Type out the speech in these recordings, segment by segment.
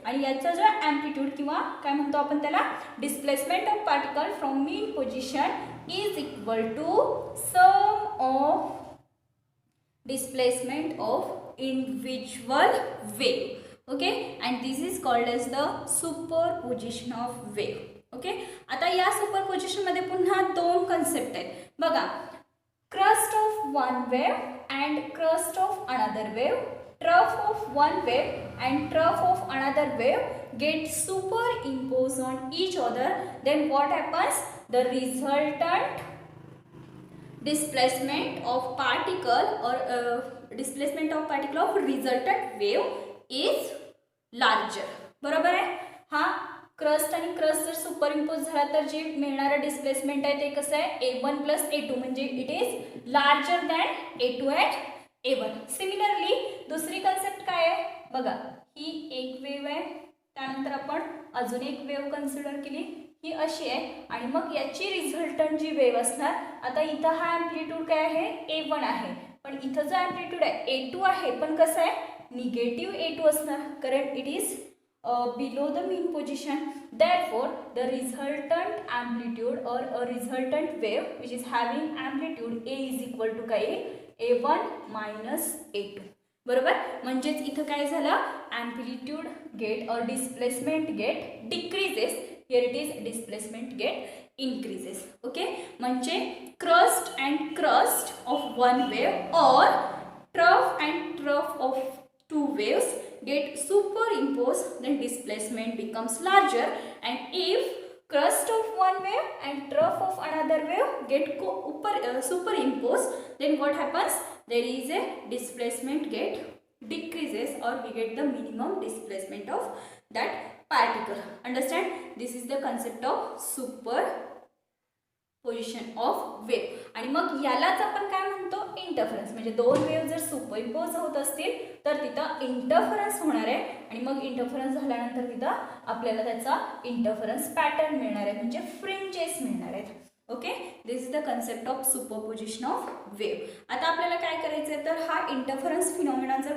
आणि याचा जो ॲम्प्लिट्यूड किंवा काय म्हणतो आपण त्याला displacement of particle from mean position is equal to sum of displacement of individual wave. Okay, and this is called as the superposition of wave. Okay, आता या सुपरपोजिशन मध्ये पुन्हा दोन कन्सेप्ट आहेत बघा, crust of one wave and crust of another wave, trough of one wave and trough of another wave get superimposed on each other. Then what happens? The resultant displacement of particle or displacement of particle of resultant wave is larger. बरोबर आहे. हा crust आणि crust जर super impose झाला तर जे मिळणारं displacement आहे ते कसं आहे A1 प्लस A2 म्हणजे it is larger than A2 and A1. Similarly दुसरी कन्सेप्ट काय आहे बघा, ही एक वेव आहे, त्यानंतर आपण अजून एक वेव कन्सिडर केली, ही अशी आहे आणि मग याची रिझल्टंट जी वेव असणार. आता इथं हा ॲम्प्लिट्यूड काय आहे A1 आहे, पण इथं जो ॲम्प्लिट्यूड आहे A2 आहे, पण कसं आहे निगेटिव्ह A2 असणार कारण it is below the mean position. Therefore the resultant amplitude or a resultant wave which is having amplitude A is equal to काय A1 minus A2. बरोबर, म्हणजेच इथं काय झालं, amplitude get or displacement get decreases, here it is displacement get increases. Okay, म्हणजे crust and crust of one wave or trough and trough of two waves get superimposed, then displacement becomes larger. And if crust of one wave and trough of another wave get superimposed, then what happens? There is a displacement get decreases or we get the minimum displacement of that particle. Understand? This is the concept of superposition of wave. आणि मग यालाच आपण काय म्हणतो interference. म्हणजे दोन wave जर superimpose होत असतील तर तिथं इंटरफरन्स होणार आहे आणि मग इंटरफरन्स झाल्यानंतर तिथं आपल्याला त्याचा इंटरफरन्स पॅटर्न मिळणार आहे म्हणजे फ्रिंजेस मिळणार आहेत. Okay, this is the concept of superposition of wave. आता आपल्याला काय करायचं आहे तर हा इंटरफरन्स फिनॉमिना जर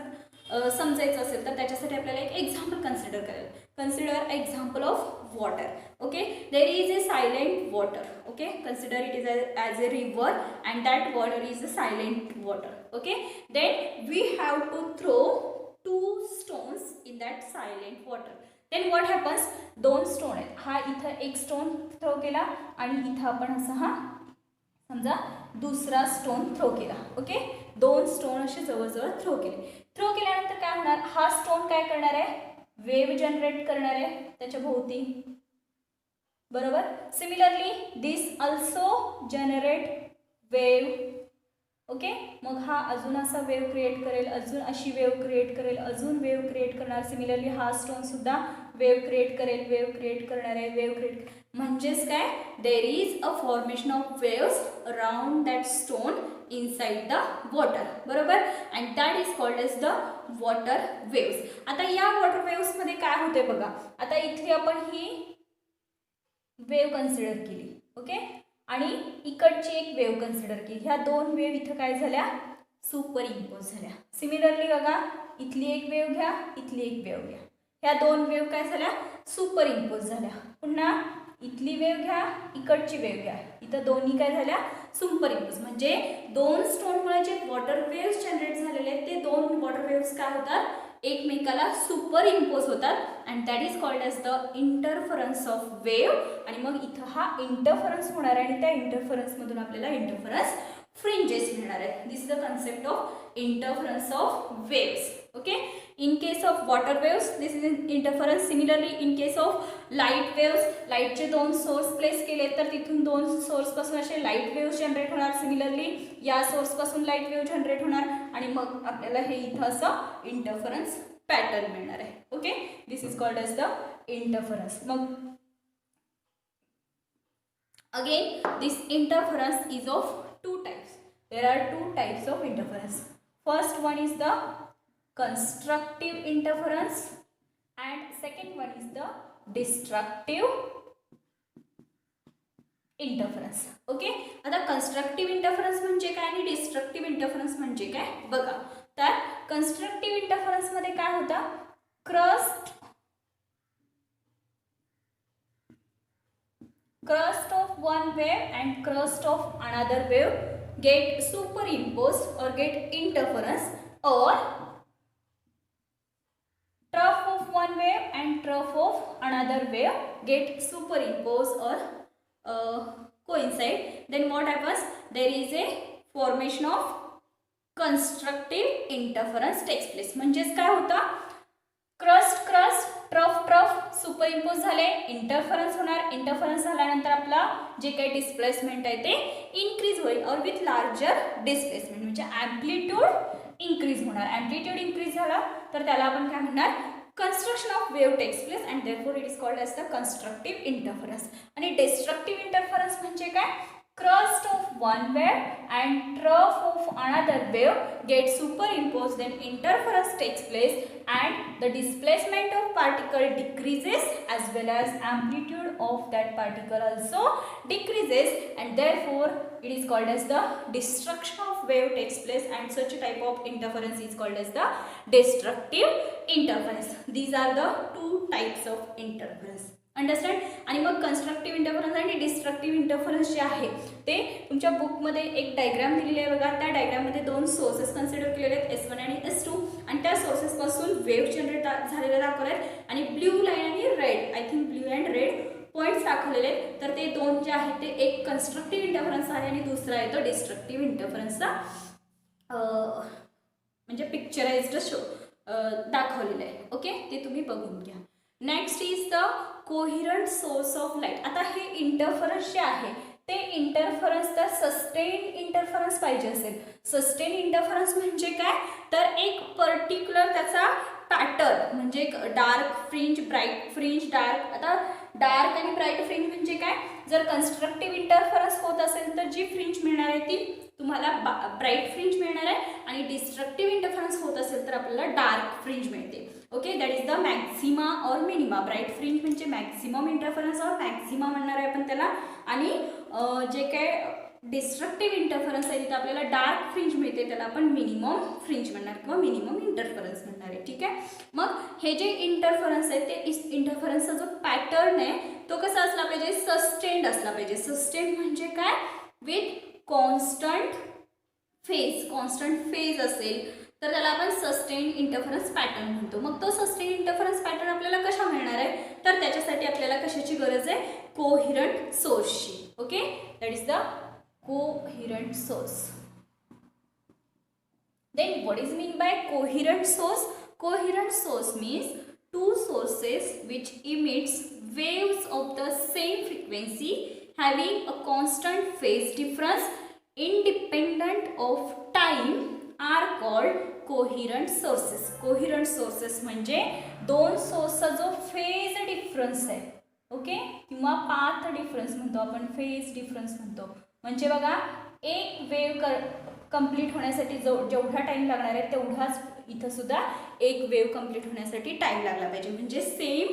समजायचं असेल तर त्याच्यासाठी आपल्याला एक एक्झाम्पल कन्सिडर करायला. Consider example of water. Okay, there is a silent water. Okay, consider it as a river and that water is a silent water. Okay, then we have to throw two stones in that silent water. Then what happens? दोन stone आहेत, हा इथं एक stone throw केला आणि इथं आपण असं हा समजा दुसरा स्टोन थ्रो केला. ओके, दोन स्टोन असे जवळजवळ थ्रो केले. थ्रो केल्यानंतर काय होणार, हा स्टोन काय करणार आहे वेव जनरेट करणार आहे त्याच्या भोवती. बरोबर, सिमिलरली दिस ऑल्सो जनरेट वेव. ओके, मग हा अजून असा वेव क्रिएट करेल, अजून अशी वेव क्रिएट करेल, अजून वेव क्रिएट करणार. सिमिलरली हा स्टोन सुद्धा वेव क्रिएट करेल, वेव क्रिएट करणार आहे, वेव क्रिएट. म्हणजेच काय, there is a formation of waves around that stone inside the water. बरोबर, and that is called as the water waves. आता या वॉटर वेव्स मध्ये काय होते बघा, आता इथे आपण ही वेव कन्सिडर केली. ओके, आणि इकडची एक वेव कन्सिडर केली. ह्या दोन वेव इथं काय झाल्या सुपर इम्पोज झाल्या. सिमिलरली बघा, इथली एक वेव घ्या, इथली एक वेव घ्या, ह्या दोन वेव काय झाल्या सुपर इम्पोज झाल्या. पुन्हा इथली वेव घ्या, इकडची वेव घ्या, इथं दोन्ही काय झाल्या सुपर इम्पोज. म्हणजे दोन स्टोनमुळे जे वॉटर वेव्स जनरेट झालेले आहेत ते दोन वॉटर वेव्स काय होतात एकमेकाला सुपर इम्पोज होतात and that is called as the interference of wave. आणि मग इथं हा इंटरफरन्स होणार आहे आणि त्या इंटरफरन्समधून आपल्याला इंटरफरन्स फ्रिंजेस मिळणार आहेत. This is the concept of interference of waves. Okay, in case of water waves this is interference. Similarly in case of light waves, light चे दोन सोर्स प्लेस केले तर तिथून दोन सोर्स पासून असे लाईट वेव्स जनरेट होणार. सिमिलरली या सोर्स पासून लाईट वेव्ह जनरेट होणार आणि मग आपल्याला हे इथं असं इंटरफरन्स पॅटर्न मिळणार आहे. Okay, this is called as the interference. मग again this interference is of two types. There are two types of interference. First one is the constructive interference and second one is the destructive interference. Okay, आता constructive interference म्हणजे काय आणि destructive interference म्हणजे काय बघा. तर constructive interference मध्ये काय होतं, crust crust of one wave and crust of another wave get superimposed or get interference, or trough of one wave and trough of another wave get superimposed or coincide, then what happens? There is a formation of constructive interference takes place. म्हणजेच काय होतं? Crust trough superimpose झाले, interference होणार, interference झाल्यानंतर आपला जे काही displacement आहे ते इन्क्रीज होईल और विथ लार्जर डिस्प्लेसमेंट, म्हणजे ॲम्प्लिट्यूड इन्क्रीज होणार. ॲम्प्लिट्यूड इन्क्रीज झाला तर त्याला आपण काय म्हणणार? construction of wave takes place and therefore it is called as the constructive interference. आणि destructive interference म्हणजे काय? crust of one wave and trough of another wave get superimposed, then interference takes place and the displacement of particle decreases as well as amplitude of that particle also decreases, and therefore it is called as the destruction of wave takes place, and such a type of interference is called as the destructive interference. These are the two types of interference. Understand. आणि मग constructive interference आणि destructive interference जे आहे ते तुमच्या बुकमध्ये एक diagram दिलेली आहे बघा. त्या डायग्राममध्ये दोन सोर्सेस कन्सिडर केलेले आहेत, S1 आणि S2, आणि त्या सोर्सेसपासून वेव्ह जनरेट झालेल्या दाखवले आहेत आणि ब्ल्यू लाईन आणि red, I think blue and red points दाखवलेले आहेत. तर ते दोन जे आहेत ते एक कन्स्ट्रक्टिव्ह इंटरफरन्स आहे आणि दुसरा आहे तो डिस्ट्रक्टिव्ह इंटरफरन्सचा म्हणजे पिक्चराइज्ड शो दाखवलेलं आहे. ओके, ते तुम्ही बघून घ्या. Next is the coherent source of light. आता हे इंटरफरन्स जे आहे ते इंटरफरन्स तर सस्टेन इंटरफरन्स पाहिजे असेल. सस्टेन इंटरफरन्स म्हणजे काय? तर एक पर्टिक्युलर त्याचा पॅटर्न, म्हणजे एक dark fringe, bright fringe, dark. आता डार्क आणि ब्राईट फ्रिंज म्हणजे काय? जर कन्स्ट्रक्टिव्ह इंटरफरन्स होत असेल तर जी फ्रिंज मिळणार आहे ती तुम्हाला ब्राईट फ्रिंज मिळणार आहे, आणि डिस्ट्रक्टिव्ह इंटरफरन्स होत असेल तर आपल्याला डार्क फ्रिंज मिळते. Okay, that is the Maxima और मिनिमा. ब्राईट फ्रिंज म्हणजे मॅक्झिमम इंटरफरन्स और मॅक्झिमा म्हणणार आहे आपण त्याला, आणि जे काय डिस्ट्रक्टिव्ह इंटरफरन्स आहे तिथे आपल्याला डार्क फ्रिंज मिळते त्याला आपण मिनिमम फ्रिंज म्हणणार किंवा मिनिमम इंटरफरन्स म्हणणार आहे. ठीक आहे. मग हे जे इंटरफरन्स आहे ते इंटरफरन्सचा जो पॅटर्न आहे तो कसा असला पाहिजे? सस्टेन्ड असला पाहिजे. सस्टेन्ड म्हणजे काय? With constant phase. Constant phase असेल तर त्याला आपण सस्टेन्ड इंटरफरन्स पॅटर्न म्हणतो. मग तो सस्टेन्ड इंटरफरन्स पॅटर्न आपल्याला कशा मिळणार आहे? तर त्याच्यासाठी आपल्याला कशाची गरज आहे? कोहिरंट सोर्सची. Okay, that is the coherent source. Then what is mean by coherent source? Coherent source means two sources which emits waves of the same frequency having a constant phase difference independent of time are called coherent sources. Coherent sources म्हणजे दोन सोर्सचा जो phase difference आहे, okay, किंवा path difference म्हणतो आपण, phase difference म्हणतो. म्हणजे बघा, एक वेव्ह कंप्लीट होण्यासाठी जेवढा टाईम लागणार आहे तेवढाच इथं सुद्धा एक वेव्ह कंप्लीट होण्यासाठी टाईम लागला पाहिजे. म्हणजे सेम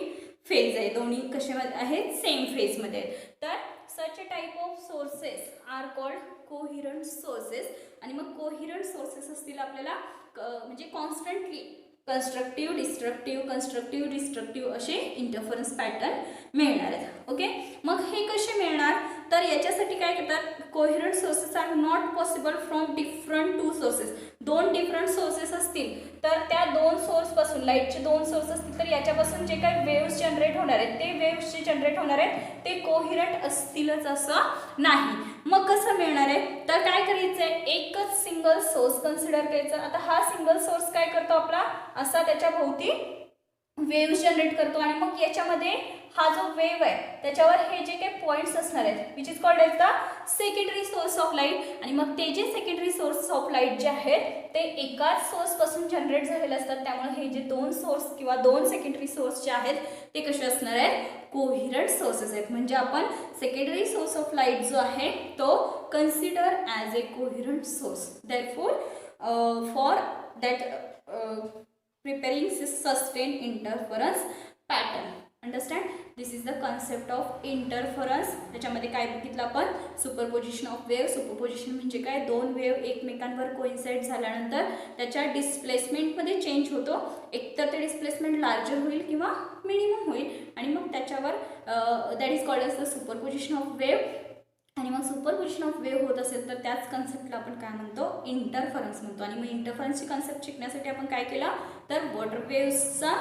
फेज आहे, दोन्ही कशामध्ये आहेत? सेम फेजमध्ये आहेत. तर such type of sources are called coherent sources. आणि मग कोहिरंट सोर्सेस असतील आपल्याला म्हणजे कॉन्स्टंटली कन्स्ट्रक्टिव्ह डिस्ट्रक्टिव्ह असे इंटरफरन्स पॅटर्न मिळणार आहेत. ओके, मग हे कसे मिळणार? तर याच्यासाठी काय करतात? Coherent sources are not possible from different two sources. दोन डिफरंट सोर्सेस असतील तर त्या दोन सोर्सपासून, लाईटचे दोन सोर्स असतील तर याच्यापासून जे काही वेव्स जनरेट होणार आहेत ते वेव्स जे जनरेट होणार आहेत ते कोहिरंट असतीलच असं नाही. मग कसं मिळणार आहे? तर काय करायचं आहे? एकच सिंगल सोर्स कन्सिडर करायचा. आता हा सिंगल सोर्स काय करतो आपला? असा त्याच्या भोवती वेव्ह जनरेट करतो, आणि मग याच्यामध्ये हा जो वेव्ह आहे त्याच्यावर हे जे काही पॉईंट्स असणार आहेत which is called as the secondary source of light. आणि मग ते जे सेकंडरी सोर्स ऑफ लाईट जे आहेत ते एकाच सोर्सपासून जनरेट झालेले असतात. त्यामुळे हे जे दोन सोर्स किंवा दोन सेकंडरी सोर्स जे आहेत ते कसे असणार आहेत? कोहिरंट सोर्सेस आहेत. म्हणजे आपण सेकंडरी सोर्स ऑफ लाईट जो आहे तो consider as a coherent source. Therefore for that preparing sustained interference pattern. Understand. This is the concept of interference. त्याच्यामध्ये काय बघितलं आपण, सुपरपोजिशन ऑफ वेव्ह. सुपरपोजिशन म्हणजे काय, दोन वेव्ह एकमेकांवर कोइन्साइड झाल्यानंतर त्याच्या डिस्प्लेसमेंटमध्ये चेंज होतो. एकतर ते डिस्प्लेसमेंट लार्जर होईल किंवा मिनिमम होईल आणि मग त्याच्यावर that is called as the superposition of wave. आणि मग सुपरपोजिशन ऑफ वेव्ह होत असेल तर त्याच कन्सेप्टला आपण काय म्हणतो, इंटरफरन्स म्हणतो. आणि मग इंटरफरन्सची कन्सेप्ट शिकण्यासाठी आपण काय केलं तर वॉटर वेव्सचा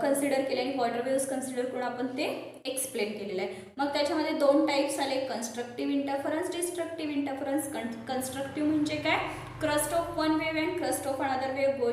कन्सिडर केले आणि वॉटर वेव्स कन्सिडर करून आपण ते एक्सप्लेन केलेलं आहे. मग त्याच्यामध्ये दोन टाईप्स आले, constructive interference, destructive interference. Constructive म्हणजे काय, crust of one wave and crust of another wave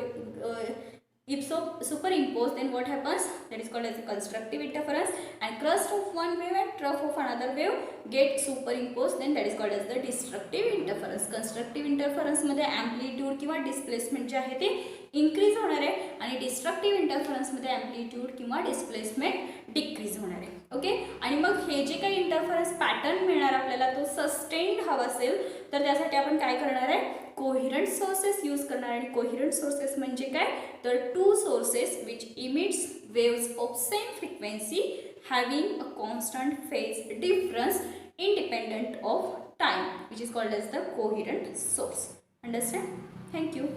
if superimpose, then what happens, that is called as a constructive interference. And crust of one wave and trough of another wave get superimposed, then that is called as the destructive interference. Constructive interference मध्ये amplitude किंवा displacement जे आहे ते increase होणार आहे आणि destructive इंटरफरन्समध्ये amplitude किंवा displacement decrease होणार आहे. ओके. आणि मग हे जे काही इंटरफरन्स पॅटर्न मिळणार आपल्याला तो सस्टेन्ड हवा असेल तर त्यासाठी आपण काय करणार आहे, कोहिरंट सोर्सेस यूज करणार. आणि कोहिरंट सोर्सेस म्हणजे काय तर to sources which emits waves of same frequency having a constant phase difference independent of time, which is called as the coherent source. Understand? Thank you.